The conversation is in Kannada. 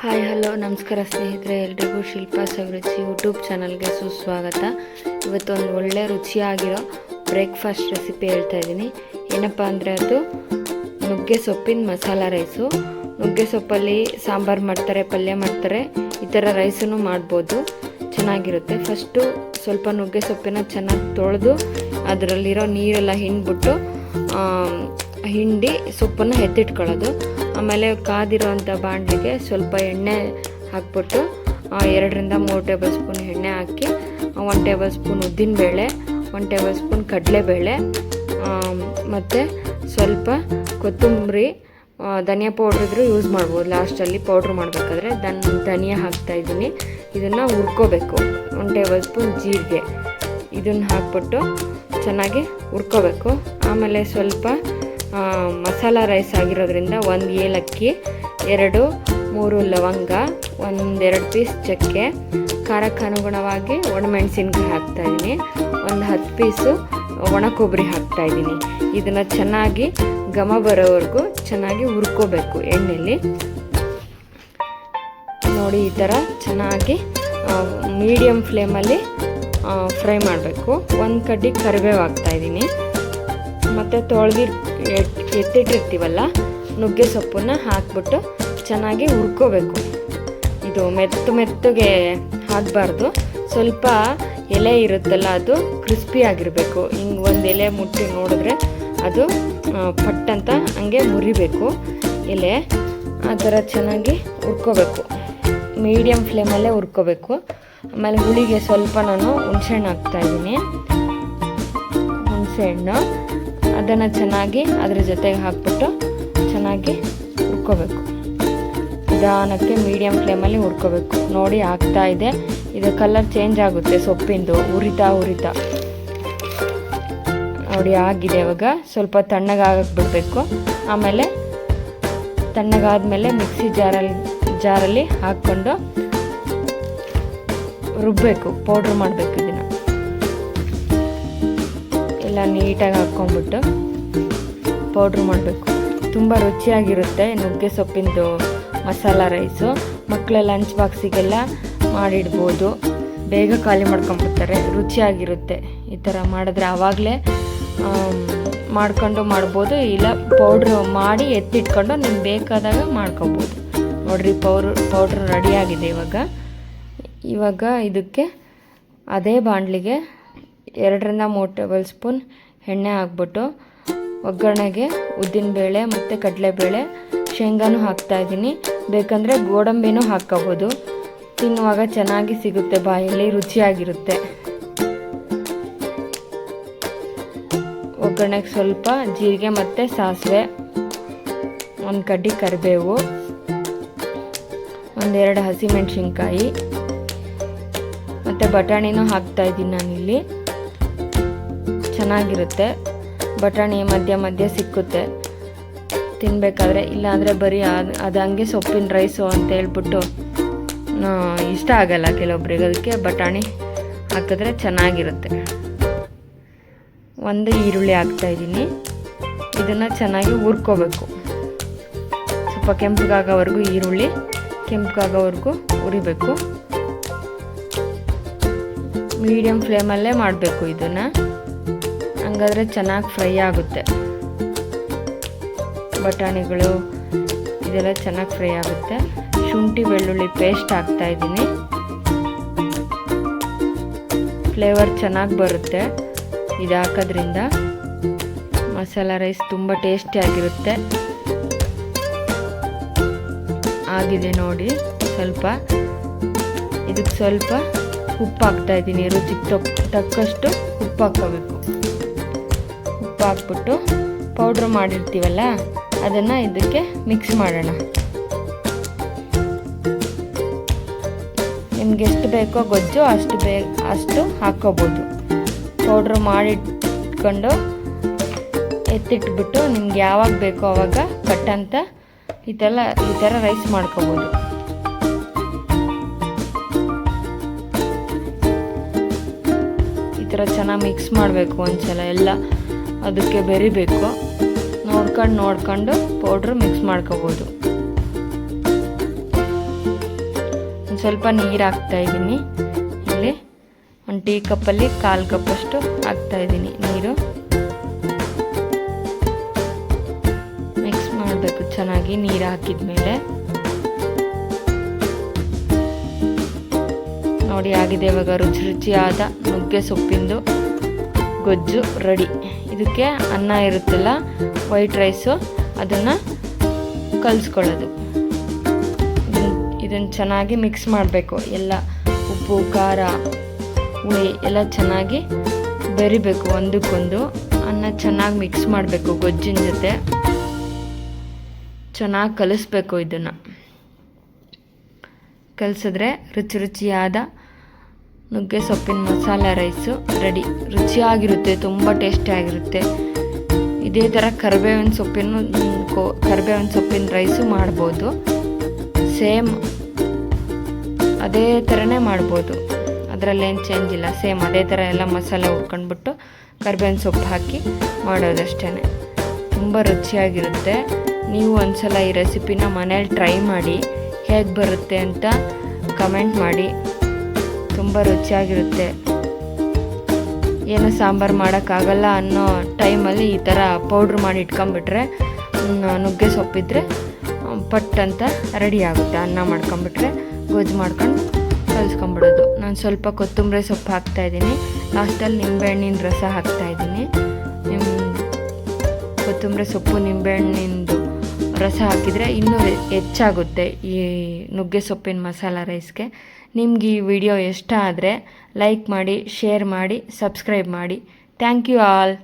ಹಾಯ್ ಹಲೋ ನಮಸ್ಕಾರ ಸ್ನೇಹಿತರೆ, ಎಲ್ರಿಗೂ ಶಿಲ್ಪಾ ಸವಿರುಚಿ ಯೂಟ್ಯೂಬ್ ಚಾನಲ್ಗೆ ಸುಸ್ವಾಗತ. ಇವತ್ತೊಂದು ಒಳ್ಳೆ ರುಚಿಯಾಗಿರೋ ಬ್ರೇಕ್ಫಾಸ್ಟ್ ರೆಸಿಪಿ ಹೇಳ್ತಾ ಇದ್ದೀನಿ. ಏನಪ್ಪ ಅಂದರೆ ಅದು ನುಗ್ಗೆ ಸೊಪ್ಪಿನ ಮಸಾಲ ರೈಸು. ನುಗ್ಗೆ ಸೊಪ್ಪಲ್ಲಿ ಸಾಂಬಾರು ಮಾಡ್ತಾರೆ, ಪಲ್ಯ ಮಾಡ್ತಾರೆ, ಈ ಥರ ರೈಸನ್ನು ಮಾಡ್ಬೋದು, ಚೆನ್ನಾಗಿರುತ್ತೆ. ಫಸ್ಟು ಸ್ವಲ್ಪ ನುಗ್ಗೆ ಸೊಪ್ಪಿನ ಚೆನ್ನಾಗಿ ತೊಳೆದು ಅದರಲ್ಲಿರೋ ನೀರೆಲ್ಲ ಹಿಂಡ್ಬಿಟ್ಟು ಹಿಂಡಿ ಸೊಪ್ಪನ್ನು ಎತ್ತಿಟ್ಕೊಳ್ಳೋದು. ಆಮೇಲೆ ಕಾದಿರೋಂಥ ಬಾಣಲಿಗೆ ಸ್ವಲ್ಪ ಎಣ್ಣೆ ಹಾಕ್ಬಿಟ್ಟು 2-3 ಟೇಬಲ್ ಸ್ಪೂನ್ ಎಣ್ಣೆ ಹಾಕಿ 1 ಟೇಬಲ್ ಸ್ಪೂನ್ ಉದ್ದಿನಬೇಳೆ, 1 ಟೇಬಲ್ ಸ್ಪೂನ್ ಕಡಲೆಬೇಳೆ ಮತ್ತು ಸ್ವಲ್ಪ ಕೊತ್ತಂಬರಿ, ಧನಿಯಾ ಪೌಡ್ರ್ ಇದ್ರೂ ಯೂಸ್ ಮಾಡ್ಬೋದು. ಲಾಸ್ಟಲ್ಲಿ ಪೌಡ್ರ್ ಮಾಡಬೇಕಾದ್ರೆ ಧನಿಯಾ ಹಾಕ್ತಾಯಿದ್ದೀನಿ. ಇದನ್ನು ಹುರ್ಕೋಬೇಕು. 1 ಟೇಬಲ್ ಸ್ಪೂನ್ ಜೀರಿಗೆ, ಇದನ್ನು ಹಾಕ್ಬಿಟ್ಟು ಚೆನ್ನಾಗಿ ಹುರ್ಕೋಬೇಕು. ಆಮೇಲೆ ಸ್ವಲ್ಪ ಮಸಾಲ ರೈಸ್ ಆಗಿರೋದ್ರಿಂದ 1 ಏಲಕ್ಕಿ, 2-3 ಲವಂಗ, 1-2 ಪೀಸ್ ಚಕ್ಕೆ, ಖಾರಕ್ಕೆ ಅನುಗುಣವಾಗಿ ಒಣಮೆಣಸಿನ್ಕಾಯಿ ಹಾಕ್ತಾಯಿದ್ದೀನಿ, 10 ಪೀಸು ಒಣ ಕೊಬ್ಬರಿ ಹಾಕ್ತಾಯಿದ್ದೀನಿ. ಇದನ್ನು ಚೆನ್ನಾಗಿ ಘಮ ಬರೋವರೆಗೂ ಚೆನ್ನಾಗಿ ಹುರ್ಕೋಬೇಕು ಎಣ್ಣೆಯಲ್ಲಿ. ನೋಡಿ, ಈ ಥರ ಚೆನ್ನಾಗಿ ಮೀಡಿಯಮ್ ಫ್ಲೇಮಲ್ಲಿ ಫ್ರೈ ಮಾಡಬೇಕು. 1 ಕಡ್ಡಿ ಕರಿಬೇವು ಹಾಕ್ತಾಯಿದ್ದೀನಿ ಮತ್ತು ಎತ್ತಿಟ್ಟಿರ್ತೀವಲ್ಲ ನುಗ್ಗೆ ಸೊಪ್ಪನ್ನು ಹಾಕ್ಬಿಟ್ಟು ಚೆನ್ನಾಗಿ ಹುರ್ಕೋಬೇಕು. ಇದು ಮೆತ್ತಗೆ ಹಾಕಬಾರ್ದು, ಸ್ವಲ್ಪ ಎಲೆ ಇರುತ್ತಲ್ಲ ಅದು ಕ್ರಿಸ್ಪಿ ಆಗಿರಬೇಕು. ಹಿಂಗೆ ಒಂದು ಎಲೆ ಮುಟ್ಟಿ ನೋಡಿದ್ರೆ ಅದು ಪಟ್ಟಂತ ಹಂಗೆ ಮುರಿಬೇಕು ಎಲೆ. ಆ ಥರ ಚೆನ್ನಾಗಿ ಹುರ್ಕೋಬೇಕು, ಮೀಡಿಯಮ್ ಫ್ಲೇಮಲ್ಲೇ ಹುರ್ಕೋಬೇಕು. ಆಮೇಲೆ ಹುಳಿಗೆ ಸ್ವಲ್ಪ ನಾನು ಹುಣಸೆಹಣ್ಣು ಹಾಕ್ತಾಯಿದ್ದೀನಿ. ಹುಣಸೆಹಣ್ಣು ಅದನ್ನು ಚೆನ್ನಾಗಿ ಅದ್ರ ಜೊತೆಗೆ ಹಾಕ್ಬಿಟ್ಟು ಚೆನ್ನಾಗಿ ಹುರ್ಕೋಬೇಕು. ನಿಧಾನಕ್ಕೆ ಮೀಡಿಯಮ್ ಫ್ಲೇಮಲ್ಲಿ ಹುರ್ಕೋಬೇಕು. ನೋಡಿ, ಆಗ್ತಾ ಇದೆ. ಇದು ಕಲರ್ ಚೇಂಜ್ ಆಗುತ್ತೆ ಸೊಪ್ಪಿಂದು, ಉರಿತಾ ನೋಡಿ ಆಗಿದೆ. ಇವಾಗ ಸ್ವಲ್ಪ ತಣ್ಣಗಾಗಕ್ಕೆ ಬಿಡಬೇಕು. ಆಮೇಲೆ ತಣ್ಣಗಾದ್ಮೇಲೆ ಮಿಕ್ಸಿ ಜಾರಲ್ಲಿ ಹಾಕ್ಕೊಂಡು ರುಬ್ಬಬೇಕು, ಪೌಡ್ರ್ ಮಾಡಬೇಕು. ಇದನ್ನು ಎಲ್ಲ ನೀಟಾಗಿ ಹಾಕ್ಕೊಂಬಿಟ್ಟು ಪೌಡ್ರ್ ಮಾಡಬೇಕು. ತುಂಬ ರುಚಿಯಾಗಿರುತ್ತೆ ನುಗ್ಗೆ ಸೊಪ್ಪಿಂದು ಮಸಾಲ ರೈಸು. ಮಕ್ಕಳ ಲಂಚ್ ಬಾಕ್ಸಿಗೆಲ್ಲ ಮಾಡಿಡ್ಬೋದು, ಬೇಗ ಖಾಲಿ ಮಾಡ್ಕೊಂಬಿಡ್ತಾರೆ. ರುಚಿಯಾಗಿರುತ್ತೆ ಈ ಥರ ಮಾಡಿದ್ರೆ. ಆವಾಗಲೇ ಮಾಡ್ಬೋದು, ಇಲ್ಲ ಪೌಡ್ರ್ ಮಾಡಿ ಎತ್ತಿಟ್ಕೊಂಡು ನಿಮ್ಗೆ ಬೇಕಾದಾಗ ಮಾಡ್ಕೊಬೋದು. ನೋಡಿರಿ, ಪೌಡ್ರ್ ರೆಡಿಯಾಗಿದೆ. ಇವಾಗ ಇದಕ್ಕೆ ಅದೇ ಬಾಣಲಿಗೆ 2-3 ಟೇಬಲ್ ಸ್ಪೂನ್ ಎಣ್ಣೆ ಹಾಕ್ಬಿಟ್ಟು ಒಗ್ಗರಣೆಗೆ ಉದ್ದಿನಬೇಳೆ ಮತ್ತು ಕಡಲೆಬೇಳೆ, ಶೇಂಗಾನು ಹಾಕ್ತಾಯಿದ್ದೀನಿ. ಬೇಕಂದರೆ ಗೋಡಂಬಿನೂ ಹಾಕ್ಕೋಬೋದು. ತಿನ್ನುವಾಗ ಚೆನ್ನಾಗಿ ಸಿಗುತ್ತೆ, ಬಾಯಲ್ಲಿ ರುಚಿಯಾಗಿರುತ್ತೆ. ಒಗ್ಗರಣೆಗೆ ಸ್ವಲ್ಪ ಜೀರಿಗೆ ಮತ್ತು ಸಾಸಿವೆ, 1 ಕಡ್ಡಿ ಕರಿಬೇವು, 1-2 ಹಸಿಮೆಣಸಿನ್ಕಾಯಿ ಮತ್ತು ಬಟಾಣಿನೂ ಹಾಕ್ತಾಯಿದ್ದೀನಿ ನಾನಿಲ್ಲಿ. ಚೆನ್ನಾಗಿರುತ್ತೆ, ಬಟಾಣಿ ಮಧ್ಯ ಸಿಕ್ಕುತ್ತೆ ತಿನ್ನಬೇಕಾದ್ರೆ. ಇಲ್ಲಾಂದರೆ ಬರೀ ಅದು ಹಂಗೆ ಸೊಪ್ಪಿನ ರೈಸು ಅಂತ ಹೇಳ್ಬಿಟ್ಟು ಇಷ್ಟ ಆಗಲ್ಲ ಕೆಲವೊಬ್ರಿಗೆ, ಅದಕ್ಕೆ ಬಟಾಣಿ ಹಾಕಿದ್ರೆ ಚೆನ್ನಾಗಿರುತ್ತೆ. 1 ಈರುಳ್ಳಿ ಹಾಕ್ತಾಯಿದ್ದೀನಿ. ಇದನ್ನು ಚೆನ್ನಾಗಿ ಹುರ್ಕೋಬೇಕು. ಸ್ವಲ್ಪ ಕೆಂಪಗಾಗೋವರೆಗೂ ಈರುಳ್ಳಿ ಕೆಂಪಗಾಗೋವರೆಗೂ ಹುರಿಬೇಕು. ಮೀಡಿಯಮ್ ಫ್ಲೇಮಲ್ಲೇ ಮಾಡಬೇಕು ಇದನ್ನು, ಹಂಗಾದ್ರೆ ಚೆನ್ನಾಗಿ ಫ್ರೈ ಆಗುತ್ತೆ. ಬಟಾಣಿಗಳು ಇದೆಲ್ಲ ಚೆನ್ನಾಗಿ ಫ್ರೈ ಆಗುತ್ತೆ. ಶುಂಠಿ ಬೆಳ್ಳುಳ್ಳಿ ಪೇಸ್ಟ್ ಹಾಕ್ತಾಯಿದ್ದೀನಿ. ಫ್ಲೇವರ್ ಚೆನ್ನಾಗಿ ಬರುತ್ತೆ ಇದು ಹಾಕೋದ್ರಿಂದ. ಮಸಾಲ ರೈಸ್ ತುಂಬ ಟೇಸ್ಟಿಯಾಗಿರುತ್ತೆ. ಆಗಿದೆ ನೋಡಿ. ಇದಕ್ಕೆ ಸ್ವಲ್ಪ ಉಪ್ಪು ಹಾಕ್ತಾಯಿದ್ದೀನಿ. ರುಚಿಗೆ ತಕ್ಕಷ್ಟು ಉಪ್ಪು ಹಾಕ್ಕೋಬೇಕು. ಉಪ್ಪು ಹಾಕ್ಬಿಟ್ಟು ಪೌಡ್ರ್ ಮಾಡಿರ್ತೀವಲ್ಲ ಅದನ್ನು ಇದಕ್ಕೆ ಮಿಕ್ಸ್ ಮಾಡೋಣ. ನಿಮ್ಗೆ ಎಷ್ಟು ಬೇಕೋ ಗೊಜ್ಜು ಅಷ್ಟು ಹಾಕ್ಕೋಬೋದು. ಪೌಡ್ರ್ ಮಾಡಿಟ್ಕೊಂಡು ಎತ್ತಿಟ್ಬಿಟ್ಟು ನಿಮ್ಗೆ ಯಾವಾಗ ಬೇಕೋ ಆವಾಗ ಕಟ್ಟಂತ ಈ ಥರ ರೈಸ್ ಮಾಡ್ಕೋಬೋದು. ಈ ಥರ ಚೆನ್ನಾಗಿ ಮಿಕ್ಸ್ ಮಾಡಬೇಕು. ಒಂದ್ಸಲ ಎಲ್ಲ ಅದಕ್ಕೆ ಬೆರಿಬೇಕು. ನೋಡ್ಕೊಂಡು ಪೌಡ್ರ್ ಮಿಕ್ಸ್ ಮಾಡ್ಕೋಬೋದು. ಸ್ವಲ್ಪ ನೀರು ಹಾಕ್ತಾಯಿದ್ದೀನಿ. ಇಲ್ಲಿ ಒಂದು ಟೀ ಕಪ್ಪಲ್ಲಿ 1/4 ಕಪ್ಪಷ್ಟು ಹಾಕ್ತಾಯಿದ್ದೀನಿ ನೀರು. ಮಿಕ್ಸ್ ಮಾಡಬೇಕು ಚೆನ್ನಾಗಿ ನೀರು ಹಾಕಿದ ಮೇಲೆ. ನೋಡಿ ಆಗಿದೆ. ಇವಾಗ ರುಚಿ ರುಚಿಯಾದ ನುಗ್ಗೆ ಸೊಪ್ಪಿಂದು ಗೊಜ್ಜು ರೆಡಿ. ಇದಕ್ಕೆ ಅನ್ನ ಇರುತ್ತಲ್ಲ, ವೈಟ್ ರೈಸು, ಅದನ್ನು ಕಲಿಸ್ಕೊಳ್ಳೋದು. ಇದನ್ನು ಚೆನ್ನಾಗಿ ಮಿಕ್ಸ್ ಮಾಡಬೇಕು. ಎಲ್ಲ ಉಪ್ಪು, ಖಾರ, ಹುಳಿ ಎಲ್ಲ ಚೆನ್ನಾಗಿ ಬೆರಿಬೇಕು ಒಂದಕ್ಕೊಂದು. ಅನ್ನ ಚೆನ್ನಾಗಿ ಮಿಕ್ಸ್ ಮಾಡಬೇಕು ಗೊಜ್ಜಿನ ಜೊತೆ. ಚೆನ್ನಾಗಿ ಕಲಿಸ್ಬೇಕು. ಇದನ್ನು ಕಲಿಸಿದ್ರೆ ರುಚಿ ರುಚಿಯಾದ ನುಗ್ಗೆ ಸೊಪ್ಪಿನ ಮಸಾಲ ರೈಸು ರೆಡಿ. ರುಚಿಯಾಗಿರುತ್ತೆ, ತುಂಬ ಟೇಸ್ಟಿಯಾಗಿರುತ್ತೆ. ಇದೇ ಥರ ಕರಿಬೇವಿನ ಸೊಪ್ಪಿನ ರೈಸು ಮಾಡ್ಬೋದು. ಸೇಮ್ ಅದೇ ಥರನೇ ಮಾಡ್ಬೋದು, ಅದರಲ್ಲೇನು ಚೇಂಜ್ ಇಲ್ಲ. ಸೇಮ್ ಅದೇ ಥರ ಎಲ್ಲ ಮಸಾಲೆ ಹುರ್ಕೊಂಡ್ಬಿಟ್ಟು ಕರಿಬೇವಿನ ಸೊಪ್ಪು ಹಾಕಿ ಮಾಡೋದಷ್ಟೇ. ತುಂಬ ರುಚಿಯಾಗಿರುತ್ತೆ. ನೀವು ಒಂದ್ಸಲ ಈ ರೆಸಿಪಿನ ಮನೇಲಿ ಟ್ರೈ ಮಾಡಿ, ಹೇಗೆ ಬರುತ್ತೆ ಅಂತ ಕಮೆಂಟ್ ಮಾಡಿ. ತುಂಬ ರುಚಿಯಾಗಿರುತ್ತೆ. ಏನೋ ಸಾಂಬಾರು ಮಾಡೋಕ್ಕಾಗಲ್ಲ ಅನ್ನೋ ಟೈಮಲ್ಲಿ ಈ ಥರ ಪೌಡ್ರ್ ಮಾಡಿ ಇಟ್ಕೊಂಬಿಟ್ರೆ, ನುಗ್ಗೆ ಸೊಪ್ಪಿದ್ರೆ ಪಟ್ ಅಂತ ರೆಡಿ ಆಗುತ್ತೆ. ಅನ್ನ ಮಾಡ್ಕೊಂಬಿಟ್ರೆ ಗೊಜ್ಜು ಮಾಡ್ಕೊಂಡು ಕಲಿಸ್ಕೊಂಬಿಡೋದು. ನಾನು ಸ್ವಲ್ಪ ಕೊತ್ತಂಬರಿ ಸೊಪ್ಪು ಹಾಕ್ತಾಯಿದ್ದೀನಿ. ಲಾಸ್ಟಲ್ಲಿ ನಿಂಬೆಹಣ್ಣಿನ ರಸ ಹಾಕ್ತಾಯಿದ್ದೀನಿ. ಕೊತ್ತಂಬರಿ ಸೊಪ್ಪು ನಿಂಬೆಹಣ್ಣಿಂದು ರಸ ಹಾಕಿದರೆ ಇನ್ನೂ ಹೆಚ್ಚಾಗುತ್ತೆ ಈ ನುಗ್ಗೆ ಸೊಪ್ಪಿನ ಮಸಾಲ ರೈಸ್ಗೆ. ನಿಮ್ಗೆ ಈ ವಿಡಿಯೋ ಇಷ್ಟ ಆದರೆ ಲೈಕ್ ಮಾಡಿ, ಶೇರ್ ಮಾಡಿ, ಸಬ್ಸ್ಕ್ರೈಬ್ ಮಾಡಿ. Thank you all.